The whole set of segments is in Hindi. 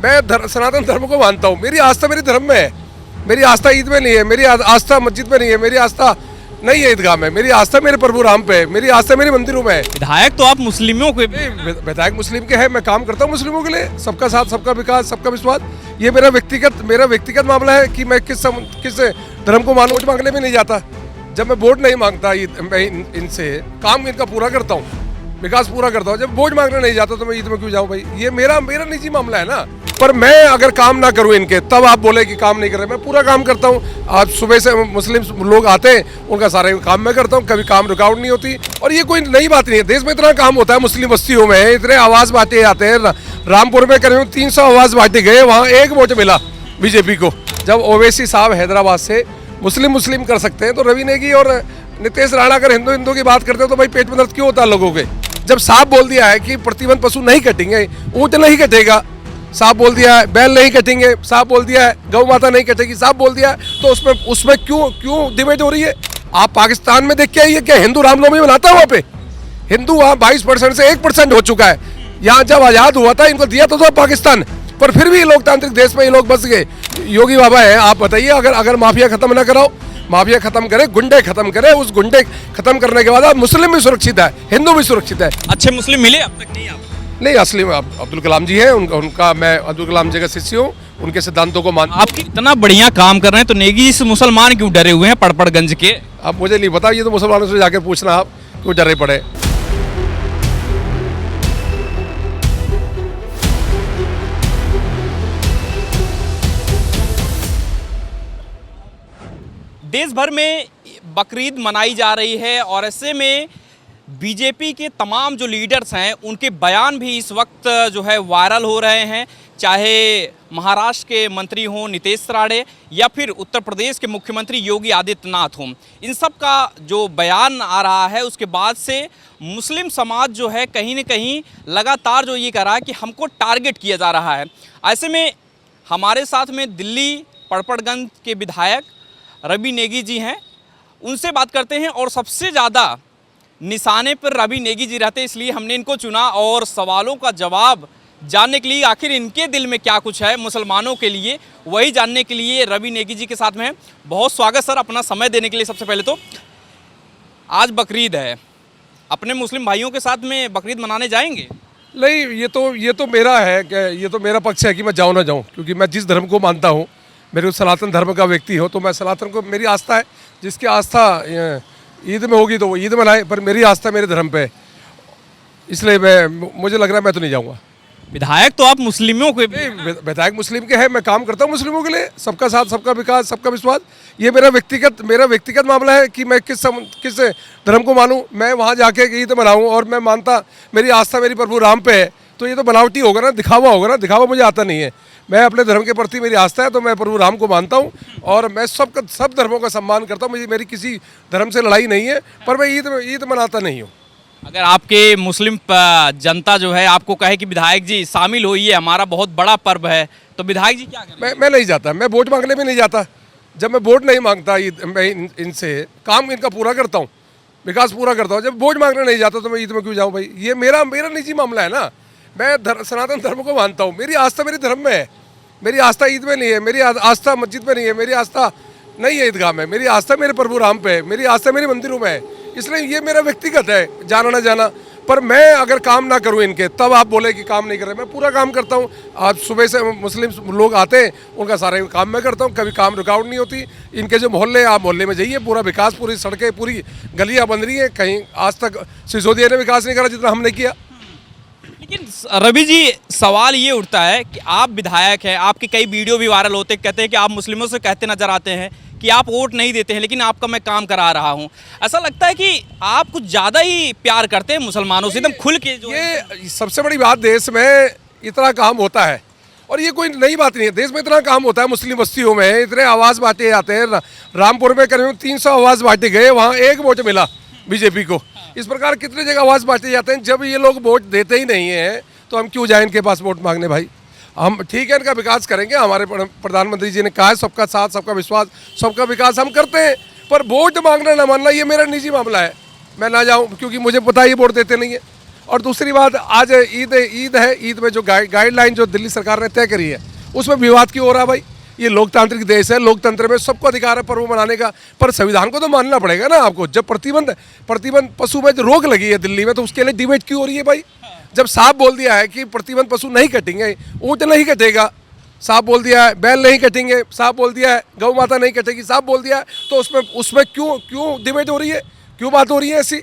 मैं सनातन धर्म को मानता हूँ, मेरी आस्था मेरे धर्म में है। मेरी आस्था ईद में नहीं है, मेरी आस्था मस्जिद में नहीं है, मेरी आस्था नहीं है ईदगाह में, मेरी आस्था मेरे प्रभु राम पे है, मेरी आस्था मेरे मंदिरों में है। विधायक तो आप मुस्लिमों के विधायक मुस्लिम के हैं, मैं काम करता हूँ मुस्लिमों के लिए। सबका साथ, सबका विकास, सबका विश्वास, ये मेरा व्यक्तिगत मामला है कि मैं किस धर्म को मानूं। वोट मांगने में नहीं जाता, जब मैं वोट नहीं मांगता मैं इनसे काम इनका पूरा करता हूँ, विकास पूरा करता हूँ। जब वोट मांगने नहीं जाता तो मैं ईद में क्यों जाऊँ भाई? ये मेरा निजी मामला है ना। पर मैं अगर काम ना करूं इनके, तब आप बोले कि काम नहीं कर रहे। मैं पूरा काम करता हूं। आज सुबह से मुस्लिम लोग आते हैं, उनका सारे काम मैं करता हूं, कभी काम रुकावट नहीं होती। और ये कोई नई बात नहीं है, देश में इतना काम होता है, मुस्लिम बस्तियों में इतने आवास बांटे जाते हैं। रामपुर में करीब 300 आवास बांटे गए, वहाँ एक वोट मिला बीजेपी को। जब ओवैसी साहब हैदराबाद से मुस्लिम कर सकते हैं, तो रवि नेगी और नितेश राणा अगर हिंदू की बात करते हो तो भाई पेट में दर्द क्यों होता है लोगों के? जब साफ बोल दिया है कि प्रतिबंध पशु नहीं कटेंगे, ऊँट नहीं कटेगा, साफ बोल दिया है, बैल नहीं कटेंगे, साफ बोल दिया है, गौ माता नहीं कटेगी, साफ बोल दिया है, तो उसमें क्यों डिबेट हो रही है? आप पाकिस्तान में देख के आइए, क्या हिंदू रामनवमी मनाता है वहाँ पे? हिंदू वहाँ 22% से 1% हो चुका है। यहाँ जब आज़ाद हुआ था, इनको दिया तो पाकिस्तान, पर फिर भी लोकतांत्रिक देश में ये लोग बस गए। योगी बाबा है, आप बताइए, अगर माफिया खत्म ना कराओ, माफिया खत्म करे, गुंडे खत्म करे, उस गुंडे खत्म करने के बाद अब मुस्लिम भी सुरक्षित है, हिंदू भी सुरक्षित है। अच्छे मुस्लिम मिले अब तक नहीं? आप नहीं, असली में अब्दुल कलाम जी हैं, उनका मैं अब्दुल कलाम जी का शिष्य हूँ, उनके सिद्धांतों को मान। आप इतना बढ़िया काम कर रहे हैं तो नेगी से मुसलमान क्यों डरे हुए हैं पड़पड़गंज के? अब मुझे नहीं पता, ये तो मुसलमानों से जाकर पूछना आप क्यों डरे पड़े। देश भर में बकरीद मनाई जा रही है और ऐसे में बीजेपी के तमाम जो लीडर्स हैं उनके बयान भी इस वक्त जो है वायरल हो रहे हैं, चाहे महाराष्ट्र के मंत्री हों नितेश राणे या फिर उत्तर प्रदेश के मुख्यमंत्री योगी आदित्यनाथ हों। इन सब का जो बयान आ रहा है उसके बाद से मुस्लिम समाज जो है कहीं न कहीं लगातार जो ये कह रहा है कि हमको टारगेट किया जा रहा है। ऐसे में हमारे साथ में दिल्ली पड़पड़गंज के विधायक रवि नेगी जी हैं, उनसे बात करते हैं। और सबसे ज़्यादा निशाने पर रवि नेगी जी रहते, इसलिए हमने इनको चुना और सवालों का जवाब जानने के लिए, आखिर इनके दिल में क्या कुछ है मुसलमानों के लिए, वही जानने के लिए रवि नेगी जी के साथ में हैं। बहुत स्वागत सर, अपना समय देने के लिए। सबसे पहले तो आज बकरीद है, अपने मुस्लिम भाइयों के साथ में बकरीद मनाने जाएंगे? नहीं, ये तो मेरा है कि ये तो मेरा पक्ष है कि मैं जाऊँ ना जाऊँ, क्योंकि मैं जिस धर्म को मानता हूँ, मेरे सनातन धर्म का व्यक्ति हो, तो मैं सनातन को, मेरी आस्था है, जिसकी आस्था ईद में होगी तो वो ईद मनाए, पर मेरी आस्था मेरे धर्म पे है, इसलिए मुझे लग रहा है मैं तो नहीं जाऊँगा। विधायक तो आप मुस्लिमों के विधायक मुस्लिम के हैं, मैं काम करता हूँ मुस्लिमों के लिए। सबका साथ, सबका विकास, सबका विश्वास, ये मेरा व्यक्तिगत मामला है कि मैं किस धर्म को मानूं। मैं वहाँ जाके ईद मनाऊँ और मैं मानता, मेरी आस्था मेरी प्रभु राम पे है, तो ये तो बनावटी होगा ना, दिखावा होगा ना। दिखावा मुझे आता नहीं है, मैं अपने धर्म के प्रति मेरी आस्था है, तो मैं प्रभु राम को मानता हूँ और मैं सब धर्मों का सम्मान करता हूँ। मेरी किसी धर्म से लड़ाई नहीं है, पर मैं ईद मनाता नहीं हूँ। अगर आपके मुस्लिम जनता जो है आपको कहे कि विधायक जी शामिल होइए, हमारा बहुत बड़ा पर्व है, तो विधायक जी क्या करें? मैं नहीं जाता, मैं वोट मांगने में नहीं जाता। जब मैं वोट नहीं मांगता मैं इनसे काम इनका पूरा करता हूँ, विकास पूरा करता हूँ। जब वोट मांगने नहीं जाता तो मैं ईद में क्यों जाऊँ भाई? ये मेरा निजी मामला है ना। मैं सनातन धर्म को मानता हूँ, मेरी आस्था मेरे धर्म में है, मेरी आस्था ईद में नहीं है, मेरी आस्था मस्जिद में नहीं है, मेरी आस्था नहीं है ईदगाह में, मेरी आस्था मेरे प्रभु राम पे है, मेरी आस्था मेरे मंदिरों में है। इसलिए ये मेरा व्यक्तिगत है, जाना ना जाना। पर मैं अगर काम ना करूं इनके, तब आप बोले कि काम नहीं कर रहे। मैं पूरा काम करता हूं। आज सुबह से मुस्लिम लोग आते हैं, उनका सारे काम मैं करता हूं, कभी काम रुकावट नहीं होती। इनके जो मोहल्ले, आप मोहल्ले में जाइए, पूरा विकास, पूरी सड़कें, पूरी गलियां बन रही हैं। कहीं आज तक सिसोदिया ने विकास नहीं करा जितना हमने किया। लेकिन रवि जी, सवाल ये उठता है कि आप विधायक हैं, आपके कई वीडियो भी वायरल होते, कहते हैं कि आप मुस्लिमों से कहते नजर आते हैं कि आप वोट नहीं देते हैं, लेकिन आपका मैं काम करा रहा हूं। ऐसा लगता है कि आप कुछ ज़्यादा ही प्यार करते हैं मुसलमानों से, एकदम खुल के। ये सबसे बड़ी बात, देश में इतना काम होता है और ये कोई नई बात नहीं है। देश में इतना काम होता है, मुस्लिम बस्तियों में इतने आवास बांटे जाते हैं। रामपुर में करीब 300 आवास बांटे गए, वहाँ एक वोट मिला बीजेपी को। इस प्रकार कितने जगह आवास बांटे जाते हैं। जब ये लोग वोट देते ही नहीं हैं तो हम क्यों जाएं इनके पास वोट मांगने भाई? हम ठीक है, इनका विकास करेंगे। हमारे प्रधानमंत्री जी ने कहा है सबका साथ, सबका विश्वास, सबका विकास हम करते हैं, पर वोट मांगना ना मानना ये मेरा निजी मामला है। मैं ना जाऊं, क्योंकि मुझे पता है ये वोट देते नहीं है और दूसरी बात, आज ईद है, ईद में जो गाइडलाइन जो दिल्ली सरकार ने तय करी है उसमें विवाद क्यों हो रहा है भाई? ये लोकतांत्रिक देश है, लोकतंत्र में सबको अधिकार है पर्व मनाने का, पर संविधान को तो मानना पड़ेगा ना आपको। जब प्रतिबंध पशु में जो रोक लगी है दिल्ली में, तो उसके लिए डिबेट क्यों हो रही है भाई? जब साफ बोल दिया है कि प्रतिबंध पशु नहीं कटेंगे, ऊँट नहीं कटेगा, साफ बोल दिया है, बैल नहीं कटेंगे, साफ बोल दिया है, गौ माता नहीं कटेगी, साफ बोल दिया है, तो उसमें क्यों डिबेट हो रही है, क्यों बात हो रही है ऐसी?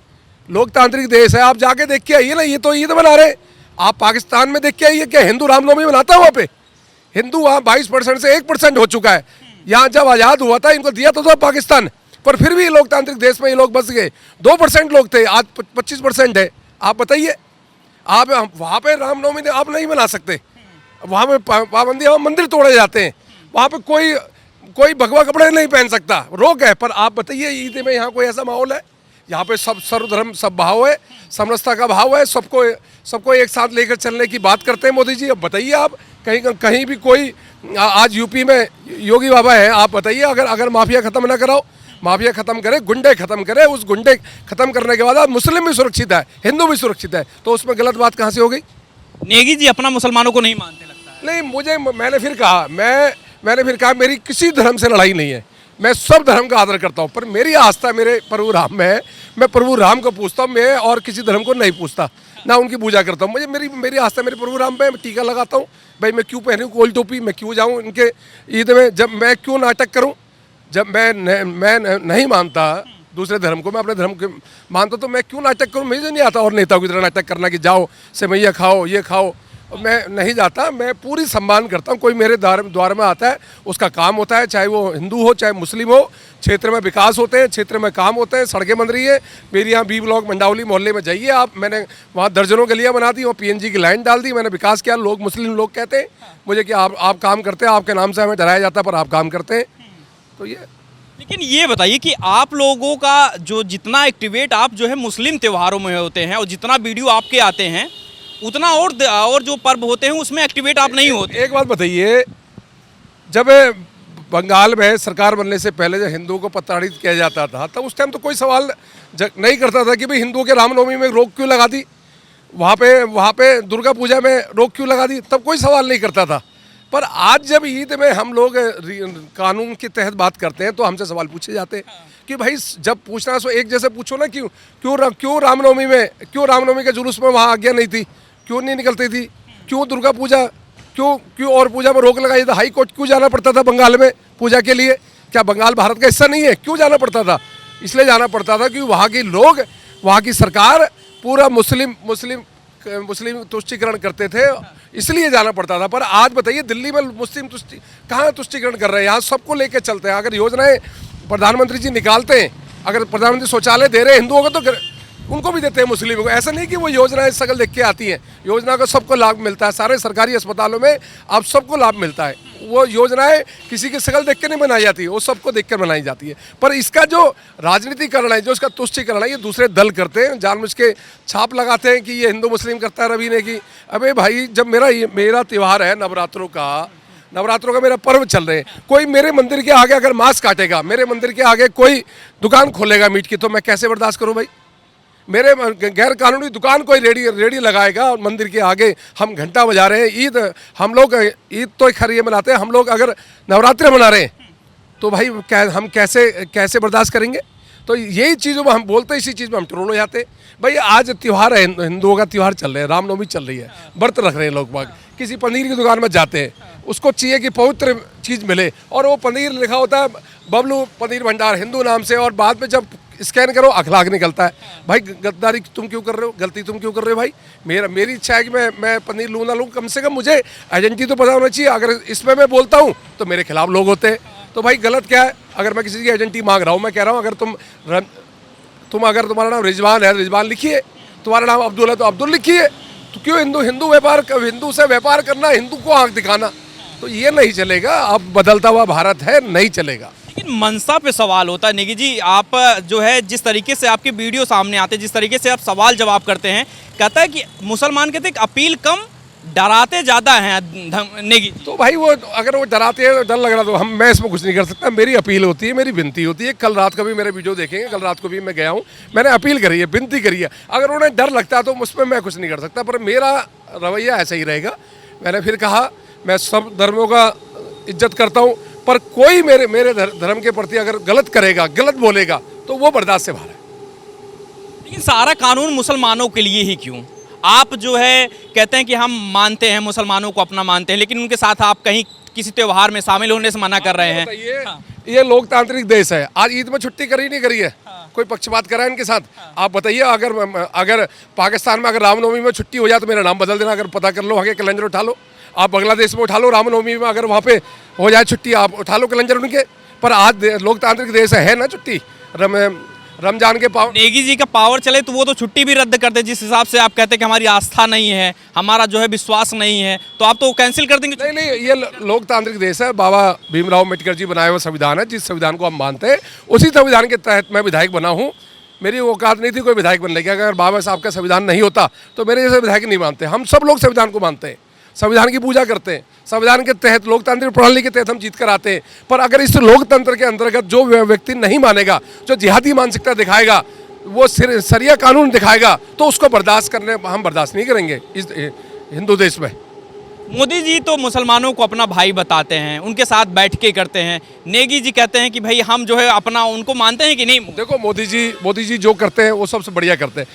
लोकतांत्रिक देश है, आप जाके देख के आइए ना, ये तो ईद मना रहे हैं। आप पाकिस्तान में देख के आइए, क्या हिंदू रामनवमी मनाता है वहाँ पे? हिंदू वहाँ 22% से 1% हो चुका है। यहाँ जब आज़ाद हुआ था इनको दिया तो था पाकिस्तान, पर फिर भी लोकतांत्रिक देश में ये लोग बस गए। 2% लोग थे, आज 25% है। आप बताइए, आप वहाँ पे रामनवमी आप नहीं मना सकते, वहाँ पे पाबंदी, वहाँ मंदिर तोड़े जाते हैं, वहाँ पे कोई भगवा कपड़े नहीं पहन सकता, रोक है। पर आप बताइए ईद में यहाँ कोई ऐसा माहौल है? यहाँ पे सब सर्वधर्म सब भाव है, समरसता का भाव है, सबको एक साथ लेकर चलने की बात करते हैं मोदी जी। अब बताइए आप, कहीं भी कोई आज यूपी में योगी बाबा है, आप बताइए, अगर माफिया खत्म ना कराओ, माफिया खत्म करे, गुंडे खत्म करे, उस गुंडे खत्म करने के बाद आप मुस्लिम भी सुरक्षित है, हिंदू भी सुरक्षित है, तो उसमें गलत बात कहाँ से हो गई? नेगी जी अपना मुसलमानों को नहीं मानते लगता है। नहीं, मैंने फिर कहा मेरी किसी धर्म से लड़ाई नहीं है, मैं सब धर्म का आदर करता हूँ, पर मेरी आस्था मेरे प्रभु राम में है। मैं प्रभु राम को पूछता हूँ, मैं और किसी धर्म को नहीं पूछता, ना उनकी पूजा करता हूँ। मुझे मेरी आस्था मेरे प्रभु राम पे, मैं टीका लगाता हूँ भाई, मैं क्यों पहनूँ गोल टोपी, मैं क्यों जाऊँ इनके ईद में, जब मैं क्यों नाटक करूँ, जब मैं नहीं मानता दूसरे धर्म को, मैं अपने धर्म को मानता, तो मैं क्यों नाटक करूँ? मुझे नहीं आता और नेताओं की तरह नाटक करना कि जाओ सेवैया खाओ, ये खाओ। मैं नहीं जाता, मैं पूरी सम्मान करता हूँ। कोई मेरे द्वार में आता है, उसका काम होता है, चाहे वो हिंदू हो चाहे मुस्लिम हो, क्षेत्र में विकास होते हैं, क्षेत्र में काम होते हैं, सड़कें बन रही है। मेरी यहाँ बी ब्लॉक मंडावली मोहल्ले में जाइए आप, मैंने वहाँ दर्जनों गलियाँ बना दी और PNG की लाइन डाल दी, मैंने विकास किया। लोग मुस्लिम लोग कहते हैं मुझे कि आप काम करते हैं, आपके नाम से हमें डराया जाता है, पर आप काम करते हैं। तो ये, लेकिन ये बताइए कि आप लोगों का जो जितना एक्टिवेट आप जो है मुस्लिम त्योहारों में होते हैं और जितना वीडियो आपके आते हैं, उतना और जो पर्व होते हैं उसमें एक्टिवेट आप नहीं होते। एक बात बताइए, जब बंगाल में सरकार बनने से पहले जब हिंदुओं को प्रताड़ित किया जाता था, तब उस टाइम तो कोई सवाल नहीं करता था कि भाई हिंदुओं के रामनवमी में रोक क्यों लगा दी, वहाँ पे दुर्गा पूजा में रोक क्यों लगा दी, तब कोई सवाल नहीं करता था। पर आज जब ईद में हम लोग कानून के तहत बात करते हैं तो हमसे सवाल पूछे जाते हैं कि भाई जब पूछना है तो एक जैसे पूछो ना, क्यों रामनवमी के जुलूस में वहाँ आज्ञा नहीं थी, क्यों नहीं निकलती थी, क्यों दुर्गा पूजा, क्यों और पूजा में रोक लगाई था, हाई कोर्ट क्यों जाना पड़ता था बंगाल में पूजा के लिए? क्या बंगाल भारत का हिस्सा नहीं है? क्यों जाना पड़ता था? इसलिए जाना पड़ता था कि वहाँ के लोग, वहाँ की सरकार पूरा मुस्लिम तुष्टिकरण करते थे, इसलिए जाना पड़ता था। पर आज बताइए दिल्ली में मुस्लिम कहाँ तुष्टिकरण कर रहे हैं? यहाँ सबको लेके चलते हैं। अगर योजनाएं प्रधानमंत्री जी निकालते हैं, अगर प्रधानमंत्री शौचालय दे रहे हैं हिंदुओं को, तो उनको भी देते हैं मुस्लिमों को। ऐसा नहीं कि वो योजनाएं सकल देख के आती हैं, योजना का सबको लाभ मिलता है। सारे सरकारी अस्पतालों में अब सबको लाभ मिलता है। वो योजनाएं किसी की शकल देख के नहीं बनाई जाती, वो सबको देख कर बनाई जाती है। पर इसका जो राजनीतिकरण है, जो इसका तुष्टिकरण है, ये दूसरे दल करते हैं, जानबूझ के छाप लगाते हैं कि ये हिंदू मुस्लिम करता है रवि ने की। अबे भाई, जब मेरा त्यौहार है नवरात्रों का मेरा पर्व चल रहे हैं, कोई मेरे मंदिर के आगे अगर मांस काटेगा, मेरे मंदिर के आगे कोई दुकान खोलेगा मीट की, तो मैं कैसे बर्दाश्त करूँ भाई? मेरे गैर कानूनी दुकान कोई रेडी लगाएगा और मंदिर के आगे हम घंटा बजा रहे हैं। हम लोग ईद तो खैर ये मनाते हैं, हम लोग अगर नवरात्रि मना रहे हैं तो भाई हम कैसे बर्दाश्त करेंगे? तो यही चीज़ों में हम बोलते हैं, इसी चीज़ में हम ट्रोल हो जाते हैं। भाई आज त्यौहार है, हिंदुओं का त्यौहार चल रहा है, रामनवमी चल रही है, व्रत रख रहे हैं लोग बाग, किसी पनीर की दुकान में जाते हैं, उसको चाहिए कि पवित्र चीज़ मिले, और वो पनीर लिखा होता है बबलू पनीर भंडार हिंदू नाम से, और बाद में जब स्कैन करो अखलाक निकलता है। भाई गद्दारी तुम क्यों कर रहे हो, गलती तुम क्यों कर रहे हो भाई? मेरी इच्छा है कि मैं पनीर लूँ ना लूँ, कम से कम मुझे आइडेंटिटी तो पता होना चाहिए। अगर इसमें मैं बोलता हूँ तो मेरे खिलाफ लोग होते हैं, तो भाई गलत क्या है? अगर मैं किसी की आइडेंटिटी मांग रहा हूँ, मैं कह रहा हूँ अगर तुम्हारा नाम रिजवान है, रिजवान लिखिए, तुम्हारा नाम अब्दुल है तो अब्दुल लिखिए। तो क्यों हिंदू से व्यापार करना, हिंदू को आंख दिखाना, तो ये नहीं चलेगा। अब बदलता हुआ भारत है, नहीं चलेगा। लेकिन मनसा पे सवाल होता है नेगी जी, आप जो है जिस तरीके से आपके वीडियो सामने आते हैं, जिस तरीके से आप सवाल जवाब करते हैं, कहता है कि मुसलमान कहते हैं कि अपील कम डराते ज़्यादा हैं नेगी जी। तो भाई वो अगर वो डराते हैं, डर लग रहा तो मैं इसमें कुछ नहीं कर सकता। मेरी अपील होती है, मेरी विनती होती है। कल रात का भी मेरे वीडियो देखेंगे, कल रात को भी मैं गया हूँ, मैंने अपील करी है, विनती करी है। अगर उन्हें डर लगता है तो उसमें मैं कुछ नहीं कर सकता, पर मेरा रवैया ऐसा ही रहेगा। मैंने फिर कहा, मैं सब धर्मों का इज्जत करता हूँ, पर कोई मेरे धर्म के प्रति अगर गलत करेगा, गलत बोलेगा, तो वो बर्दाश्त से बाहर है। लेकिन सारा कानून मुसलमानों के लिए ही क्यों? आप जो है कहते हैं कि हम मानते हैं, मुसलमानों को अपना मानते हैं, लेकिन उनके साथ आप कहीं किसी त्यौहार में शामिल होने से मना कर रहे हैं। ये लोकतांत्रिक देश है। आज ईद में छुट्टी करी नहीं करी है, कोई पक्षपात करा है इनके साथ? आप बताइए, अगर पाकिस्तान में अगर रामनवमी में छुट्टी हो जाए तो मेरा नाम बदल देना, अगर पता कर लो, आगे कैलेंडर उठा लो। आप बांग्लादेश में उठा लो, रामनवमी में अगर वहाँ पे हो जाए छुट्टी, आप उठा लो कैलेंडर उनके। पर आज लोकतांत्रिक देश है ना, छुट्टी रमजान के पावन। नेगी जी का पावर चले तो वो तो छुट्टी भी रद्द कर दे। जिस हिसाब से आप कहते हैं कि हमारी आस्था नहीं है, हमारा जो है विश्वास नहीं है, तो आप तो कैंसिल कर देंगे? नहीं, ये लोकतांत्रिक देश है। बाबा भीमराव अम्बेडकर जी बनाए हुआ संविधान है। जिस संविधान को हम मानते हैं, उसी संविधान के तहत मैं विधायक बना हूँ। मेरी औकात नहीं थी कोई विधायक बनने की। अगर बाबा साहब का संविधान नहीं होता तो मेरे जैसे विधायक नहीं मानते। हम सब लोग संविधान को मानते हैं, संविधान की पूजा करते हैं, संविधान के तहत, लोकतांत्रिक प्रणाली के तहत हम जीत कर आते हैं। पर अगर इस लोकतंत्र के अंतर्गत जो व्यक्ति नहीं मानेगा, जो जिहादी मानसिकता दिखाएगा, वो शरिया कानून दिखाएगा, तो उसको हम बर्दाश्त नहीं करेंगे इस हिंदू देश में। मोदी जी तो मुसलमानों को अपना भाई बताते हैं, उनके साथ बैठ के करते हैं। नेगी जी कहते हैं कि भाई हम जो है अपना उनको मानते हैं कि नहीं? देखो, मोदी जी जो करते हैं वो सबसे बढ़िया करते हैं।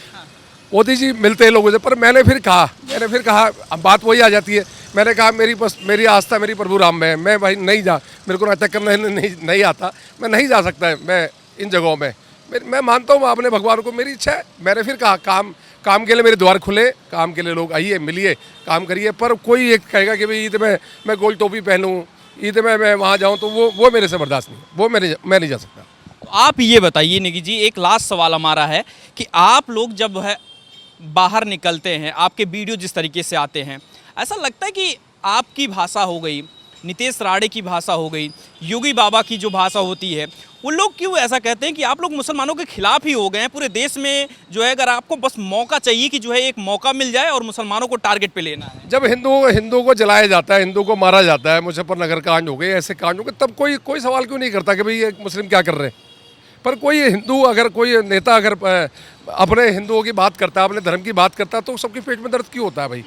मोदी जी मिलते हैं लोगों से। पर मैंने फिर कहा, अब बात वही आ जाती है। मैंने कहा, मेरी आस्था मेरी प्रभु राम में है। मैं भाई नहीं जा, मेरे को नाटक करना नहीं आता, मैं नहीं जा सकता है मैं इन जगहों में। मैं मानता हूँ अपने भगवान को, मेरी इच्छा है। मैंने फिर कहा, काम के लिए मेरे द्वार खुले, काम के लिए लोग आइए, मिलिए, काम करिए। पर कोई एक कहेगा कि भाई ईद में मैं गोल टोपी पहनूँ, ईद में मैं वहाँ जाऊँ, तो वो मेरे से बर्दाश्त नहीं, वो मैं नहीं जा सकता। आप ये बताइए नेगी जी, एक लास्ट सवाल हमारा है कि आप लोग जब है बाहर निकलते हैं, आपके वीडियो जिस तरीके से आते हैं, ऐसा लगता है कि आपकी भाषा हो गई, नितेश राणे की भाषा हो गई, योगी बाबा की जो भाषा होती है, वो लोग क्यों ऐसा कहते हैं कि आप लोग मुसलमानों के खिलाफ ही हो गए हैं? पूरे देश में जो है, अगर आपको बस मौका चाहिए कि जो है एक मौका मिल जाए और मुसलमानों को टारगेट पे लेना है। जब हिंदू को जलाया जाता है, हिंदू को मारा जाता है, मुजफ्फरनगर कांड हो गए, ऐसे कांड हो गए, तब कोई सवाल क्यों नहीं करता कि भाई ये मुस्लिम क्या कर रहे हैं? पर कोई हिंदू, अगर कोई नेता अगर अपने हिंदुओं की बात करता है, अपने धर्म की बात करता है, तो सबके पेट में दर्द क्यों होता है भाई?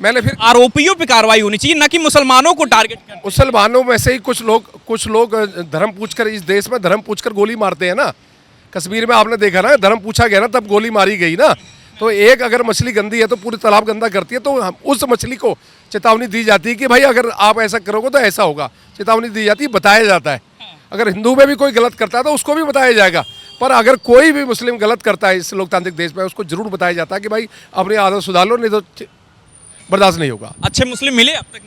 मैंने फिर आरोपियों पे कार्रवाई होनी चाहिए, ना कि मुसलमानों को टारगेट कर। मुसलमानों में से ही कुछ लोग धर्म पूछकर, इस देश में धर्म पूछकर गोली मारते हैं ना। कश्मीर में आपने देखा ना, धर्म पूछा गया ना, तब गोली मारी गई ना। तो एक अगर मछली गंदी है तो पूरी तालाब गंदा करती है, तो उस मछली को चेतावनी दी जाती है कि भाई अगर आप ऐसा करोगे तो ऐसा होगा। चेतावनी दी जाती है, बताया जाता है। अगर हिंदू में भी कोई गलत करता है तो उसको भी बताया जाएगा। पर अगर कोई भी मुस्लिम गलत करता है इस लोकतांत्रिक देश में, उसको जरूर बताया जाता है कि भाई अपनी आदत सुधार लो, नहीं तो बर्दाश्त नहीं होगा। अच्छे मुस्लिम मिले अब तक?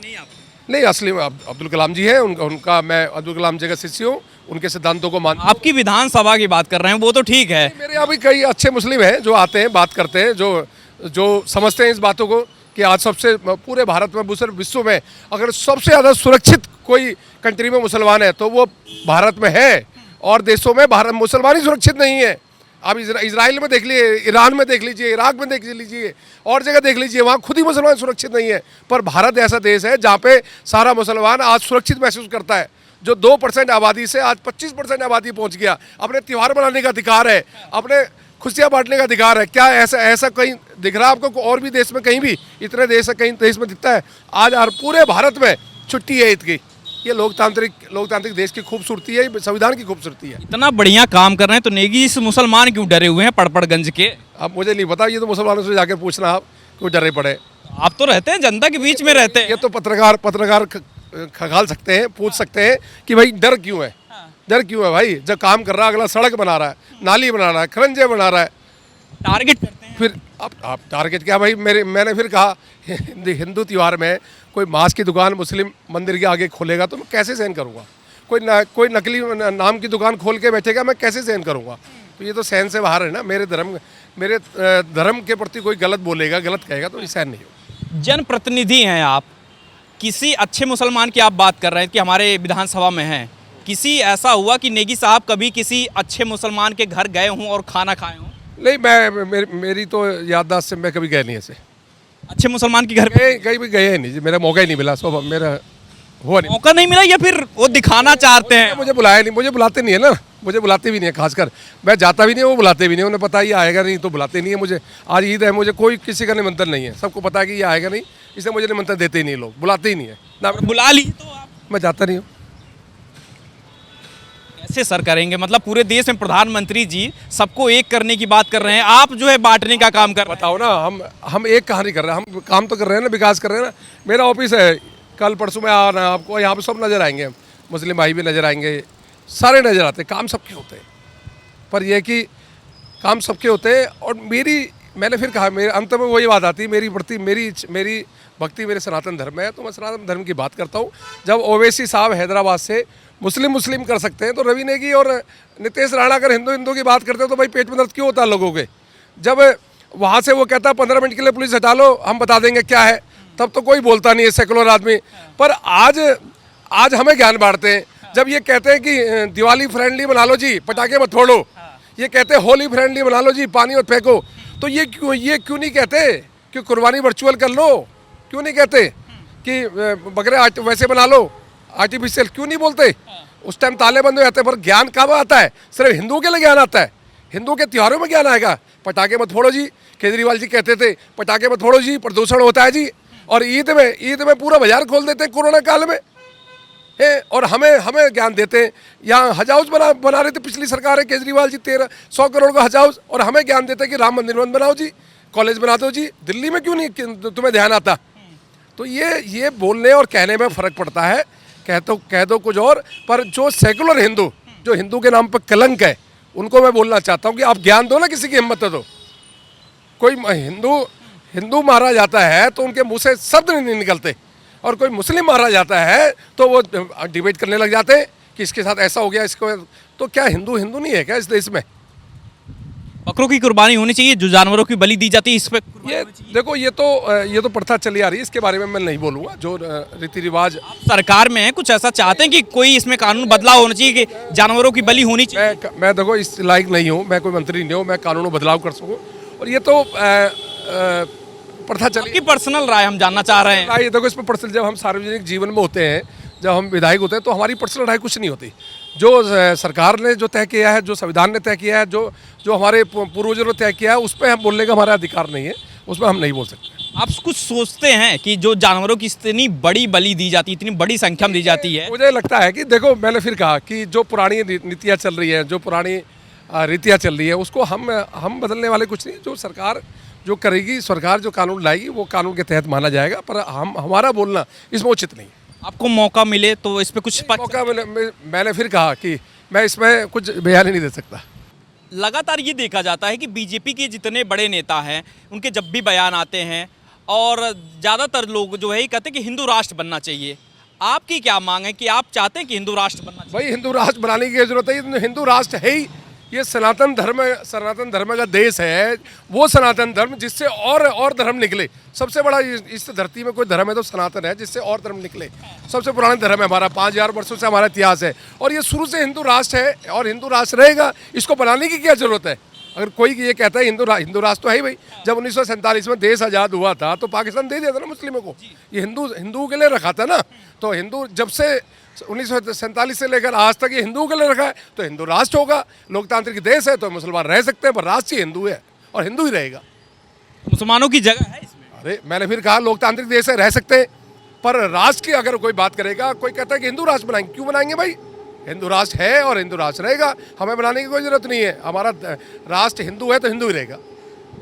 नहीं असली में अब्दुल कलाम जी हैं, उनका मैं अब्दुल कलाम जी का शिष्य हूँ, उनके सिद्धांतों को मानता हूं। आपकी विधानसभा की बात कर रहे हैं, वो तो ठीक है। मेरे यहाँ भी कई अच्छे मुस्लिम हैं जो आते हैं, बात करते हैं, जो समझते हैं इस बातों को कि आज सबसे पूरे भारत में, पूरे विश्व में अगर सबसे ज़्यादा सुरक्षित कोई कंट्री में मुसलमान है तो वो भारत में है। और देशों में भारत मुसलमान ही सुरक्षित नहीं है। आप इजराइल में देख लीजिए, ईरान में देख लीजिए, इराक में देख लीजिए, और जगह देख लीजिए, वहाँ खुद ही मुसलमान सुरक्षित नहीं है। पर भारत ऐसा देश है जहाँ पे सारा मुसलमान आज सुरक्षित महसूस करता है। जो 2% आबादी से आज 25% आबादी पहुँच गया। अपने त्यौहार मनाने का अधिकार है, अपने खुशियाँ बांटने का अधिकार है। क्या ऐसा कहीं दिख रहा है आपको? और भी देश में, कहीं भी इतने देश है, कहीं देश में दिखता है? आज पूरे भारत में छुट्टी है ईद की। ये लोकतांत्रिक देश की खूबसूरती है, संविधान की खूबसूरती है। इतना बढ़िया काम कर रहे हैं तो नेगी से मुसलमान क्यों डरे हुए हैं पड़पड़गंज के? अब मुझे नहीं पता, ये तो मुसलमानों से जाकर पूछना, आप क्यों डरे पड़े? आप तो रहते हैं जनता के बीच में रहते हैं। ये तो पत्रकार खगाल सकते हैं, पूछ सकते हैं कि भाई डर क्यों है? डर क्यों है भाई? जब काम कर रहा है, अगला सड़क बना रहा है, नाली बना रहा है, खरंजे बना रहा है, टारगेट करते हैं। फिर आप टारगेट क्या भाई? मैंने फिर कहा, हिंदू त्यौहार में कोई मांस की दुकान मुस्लिम मंदिर के आगे खोलेगा तो मैं कैसे सहन करूँगा? कोई नकली नाम की दुकान खोल के बैठेगा, मैं कैसे सहन करूँगा? तो ये तो सहन से बाहर है ना। मेरे धर्म के प्रति कोई गलत बोलेगा, गलत कहेगा तो ये सहन नहीं होगा। जनप्रतिनिधि हैं आप, किसी अच्छे मुसलमान की आप बात कर रहे हैं कि हमारे विधानसभा में हैं, किसी ऐसा हुआ कि नेगी साहब कभी किसी अच्छे मुसलमान के घर गए हों और खाना खाए हों? नहीं, मेरी तो याददाश्त से मैं कभी गया नहीं ऐसे। अच्छे मुसलमान के घर में कहीं भी गए नहीं जी, मेरा मौका ही नहीं मिला, सब मेरा हुआ नहीं। मौका नहीं मिला या फिर वो दिखाना चाहते हैं? मुझे बुलाया नहीं, मुझे बुलाते नहीं है ना, मुझे बुलाते भी नहीं है, खासकर मैं जाता भी नहीं, वो बुलाते भी नहीं, उन्हें पता है ये आएगा नहीं तो बुलाते नहीं है मुझे। आज ईद है, मुझे कोई किसी का निमंत्रण नहीं है, सबको पता है कि ये आएगा नहीं, इसलिए मुझे निमंत्रण देते ही नहीं, लोग बुलाते ही नहीं है ना, बुला ली तो आप मैं जाता नहीं हूँ। कैसे सर करेंगे? मतलब पूरे देश में प्रधानमंत्री जी सबको एक करने की बात कर रहे हैं, आप जो है बांटने का काम कर रहे हैं। बताओ ना, हम एक कहानी कर रहे हैं, हम काम तो कर रहे हैं ना, विकास कर रहे हैं ना। मेरा ऑफिस है, कल परसों में आ रहा है, आपको यहाँ पे सब नज़र आएंगे, मुस्लिम भाई भी नज़र आएंगे, सारे नज़र आते हैं, काम सबके होते हैं। पर यह कि काम सबके होते हैं, और मैंने फिर कहा, मेरे अंत में वही बात आती है, मेरी भक्ति मेरे सनातन धर्म में है, तो मैं सनातन धर्म की बात करता हूँ। जब ओवैसी साहब हैदराबाद से मुस्लिम कर सकते हैं, तो रवि नेगी और नितेश राणा अगर हिंदू की बात करते हैं, तो भाई पेट में दर्द क्यों होता है लोगों के? जब वहाँ से वो कहता है 15 मिनट के लिए पुलिस हटा लो, हम बता देंगे क्या है, तब तो कोई बोलता नहीं है, सेकुलर आदमी। पर आज हमें ज्ञान बांटते हैं। जब ये कहते हैं कि दिवाली फ्रेंडली बना लो जी, पटाखे मत फोड़ो, ये कहते हैं होली फ्रेंडली बना लो जी, पानी मत फेंको, तो ये क्यों नहीं कहते कि कुर्बानी वर्चुअल कर लो? क्यों नहीं कहते कि बकरे वैसे बना लो, आर्टिफिशियल? क्यों नहीं बोलते? उस टाइम ताले बंद हो जाते हैं। पर ज्ञान कब आता है? सिर्फ हिंदू के लिए ज्ञान आता है, हिंदू के त्योहारों में ज्ञान आएगा। पटाखे मत फोड़ो जी, केजरीवाल जी कहते थे पटाखे मत फोड़ो जी, प्रदूषण होता है जी, और ईद में पूरा बाजार खोल देते हैं कोरोना काल में है, और हमें ज्ञान देते हैं। यहाँ हज हाउस बना रहे थे पिछली सरकार है, केजरीवाल जी 100 करोड़ का हज हाउस, और हमें ज्ञान देते हैं कि राम मंदिर मत बनाओ जी, कॉलेज बना दो जी। दिल्ली में क्यों नहीं तुम्हें ध्यान आता? तो ये बोलने और कहने में फ़र्क पड़ता है। कह दो कुछ और, पर जो सेकुलर हिंदू, जो हिंदू के नाम पर कलंक है, उनको मैं बोलना चाहता हूँ कि आप ज्ञान दो ना, किसी की हिम्मत दो। कोई हिंदू मारा जाता है तो उनके मुंह से शब्द नहीं निकलते, और कोई मुस्लिम मारा जाता है तो वो डिबेट करने लग जाते हैं कि इसके साथ ऐसा हो गया, इसको। तो क्या हिंदू नहीं है क्या इस देश में? बकरों की कुर्बानी होनी चाहिए, जो जानवरों की बलि दी जाती है इस पे ये देखो, ये तो प्रथा चली आ रही है, इसके बारे में मैं नहीं बोलूँगा। जो रीति रिवाज सरकार में है, कुछ ऐसा चाहते हैं कि कोई इसमें कानून बदलाव होना चाहिए कि जानवरों की बलि होनी चाहिए? मैं देखो इस लायक नहीं हूँ, मैं कोई मंत्री नहीं हूँ, मैं कानूनों बदलाव कर सकूँ। और ये तो प्रथा चली। आपकी पर्सनल राय हम जानना चाह रहे हैं। ये देखो, इसमें पर्सनल, जब हम सार्वजनिक जीवन में होते हैं, जब हम विधायक होते हैं, तो हमारी पर्सनल राय कुछ नहीं होती। जो सरकार ने जो तय किया है, जो संविधान ने तय किया है, जो हमारे पूर्वजों ने तय किया है, उस पर हम बोलने का हमारा अधिकार नहीं है, उसमें हम नहीं बोल सकते। आप कुछ सोचते हैं कि जो जानवरों की इतनी बड़ी बलि दी जाती है, इतनी बड़ी संख्या में दी जाती है? मुझे लगता है कि देखो, मैंने फिर कहा कि जो पुरानी नीतियाँ चल रही है, जो पुरानी रीतियाँ चल रही है, उसको हम बदलने वाले कुछ नहीं। जो सरकार जो करेगी, सरकार जो कानून लाएगी, वो कानून के तहत माना जाएगा। पर हमारा बोलना इसमें उचित नहीं है। आपको मौका मिले तो इस पे कुछ मौका मिले, मैंने फिर कहा कि मैं इसमें कुछ बयान ही नहीं दे सकता। लगातार ये देखा जाता है कि बीजेपी के जितने बड़े नेता हैं, उनके जब भी बयान आते हैं, और ज़्यादातर लोग जो है ये कहते हैं कि हिंदू राष्ट्र बनना चाहिए। आपकी क्या मांग है कि आप चाहते हैं कि हिंदू राष्ट्र बनना चाहिए? भाई, हिंदू राष्ट्र बनाने की जरूरत है। हिंदू राष्ट्र है ही, ये सनातन धर्म का देश है। वो सनातन धर्म जिससे और धर्म निकले, सबसे बड़ा इस धरती में कोई धर्म है तो सनातन है, जिससे और धर्म निकले। सबसे पुराना धर्म है हमारा, 5000 वर्षों से हमारा इतिहास है, और ये शुरू से हिंदू राष्ट्र है और हिंदू राष्ट्र रहेगा। इसको बनाने की क्या जरूरत है? अगर कोई ये कहता है हिंदू राष्ट्र तो है ही भाई। जब 1947 में देश आज़ाद हुआ था तो पाकिस्तान दे दिया था ना मुस्लिमों को, ये हिंदू के लिए रखा था ना। तो हिंदू जब से 1947 से लेकर आज तक ये हिंदू के लिए रखा है, तो हिंदू राष्ट्र होगा। लोकतांत्रिक देश है तो मुसलमान रह सकते हैं, पर राष्ट्र हिंदू है और हिंदू ही रहेगा। मुसलमानों की जगह है इसमें? अरे, मैंने फिर कहा लोकतांत्रिक देश है, रह सकते हैं, पर राष्ट्र की अगर कोई बात करेगा, कोई कहता है कि हिंदू राष्ट्र बनाएंगे, क्यों बनाएंगे भाई? हिंदू राष्ट्र है और हिंदू राष्ट्र रहेगा, हमें बनाने की कोई जरूरत नहीं है। हमारा राष्ट्र हिंदू है तो हिंदू ही रहेगा।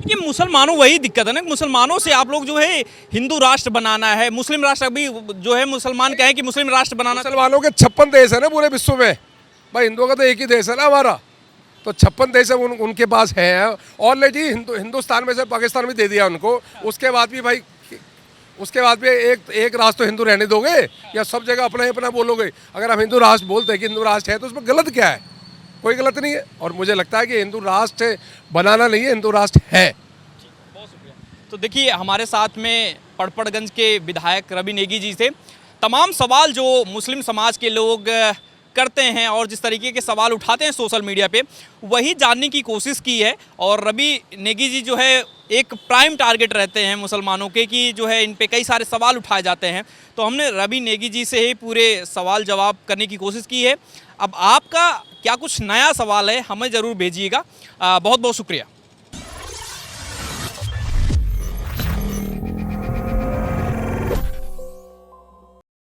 ये मुसलमानों, वही दिक्कत है ना, मुसलमानों से आप लोग जो है हिंदू राष्ट्र बनाना है, मुस्लिम राष्ट्र भी जो है मुसलमान कहें कि मुस्लिम राष्ट्र बनाना। मुसलमानों के 56 देश है ना पूरे विश्व में, भाई हिंदुओं का तो एक ही देश है ना हमारा। तो 56 देश है, उनके पास है। ऑलरेडी हिंदुस्तान में से पाकिस्तान भी दे दिया उनको। उसके बाद भी भाई, उसके बाद भी एक राष्ट्र तो हिंदू रहने दोगे, या सब जगह अपना बोलोगे? अगर हम हिंदू राष्ट्र बोलते हैं कि हिंदू राष्ट्र है, तो उसमें गलत क्या है? कोई गलत नहीं है। और मुझे लगता है कि हिंदू राष्ट्र बनाना नहीं है, हिंदू राष्ट्र है। बहुत शुक्रिया। तो देखिए, हमारे साथ में पड़पड़गंज के विधायक रवि नेगी जी से तमाम सवाल जो मुस्लिम समाज के लोग करते हैं और जिस तरीके के सवाल उठाते हैं सोशल मीडिया पे, वही जानने की कोशिश की है। और रवि नेगी जी जो है एक प्राइम टारगेट रहते हैं मुसलमानों के, कि जो है इन पे कई सारे सवाल उठाए जाते हैं। तो हमने रवि नेगी जी से ही पूरे सवाल जवाब करने की कोशिश की है। अब आपका क्या कुछ नया सवाल है, हमें ज़रूर भेजिएगा। बहुत बहुत शुक्रिया।